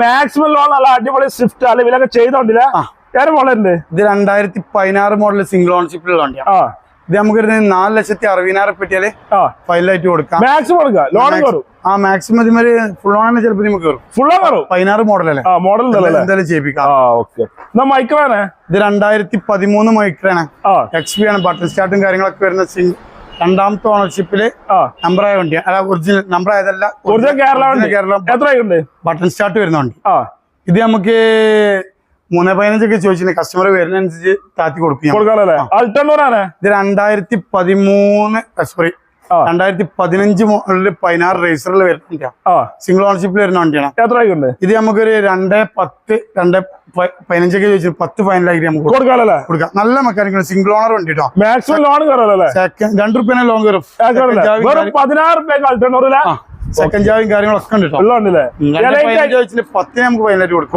Maximum loan നല്ല അടിപൊളി Swift അല്ലെ വിലൊക്കെ ചെയ്തോണ്ടില്ല മോഡലുണ്ട്. ഇത് 2016 മോഡൽ സിംഗിൾ ഓൺഷിപ്പിലുള്ള വണ്ടിയാണ്. ഇത് നമുക്ക് 4,60,000 പെട്ടിയാല് ഫൈനലായിട്ട് കൊടുക്കാം. മാക്സിമം കൊടുക്കാം, ലോൺ കയറും. മാക്സിമം ഇതുമാതിരി ഫുൾ ഓൺ ചിലപ്പോൾ നമുക്ക് കയറും. ഫുൾ ഓൺ കയറും. 16 മോഡലല്ലേ, മോഡൽ എന്തായാലും ചെയ്യിപ്പിക്കാം. മൈക്രോണ് ഇത് 2013 മൈക്രോണ്. XP ആണ്. ബട്ടൺ സ്റ്റാർട്ടും കാര്യങ്ങളൊക്കെ വരുന്ന രണ്ടാമത്തെ ഓണർഷിപ്പില് നമ്പറായ വണ്ടിയാണ്. അല്ല, ഒറിജിനൽ നമ്പർ ആയതല്ല, കേരള ബട്ടൺ സ്റ്റാർട്ട് വരുന്ന വണ്ടി. ഇത് നമുക്ക് 3,15 ചോദിച്ചിട്ടുണ്ട്. കസ്റ്റമർ വരുന്നതനുസരിച്ച് താത്തി കൊടുക്കും. ഇത് 2015 മോഡലില് 16 റേസറിൽ വരുന്ന വണ്ടിയാണ്. സിംഗിൾ ഓണർഷിപ്പിൽ വരുന്ന വണ്ടിയാണ്. ഇത് നമുക്കൊരു 2,10, 2,15 ചോദിച്ചു. 10 ഫൈനലായിട്ട് നമുക്ക് കൊടുക്കാം. നല്ല മെക്കാനിക്കൽ സിംഗിൾ ഓണർ വണ്ടി കേട്ടോ. മാക്സിമം ലോൺ ₹2 ലോൺ കയറും. സെക്കൻഡ് ചാവിയും കാര്യങ്ങളൊക്കെ ഉണ്ട് കേട്ടോ. 10 നമുക്ക് ഫൈനലായിട്ട് കൊടുക്കും.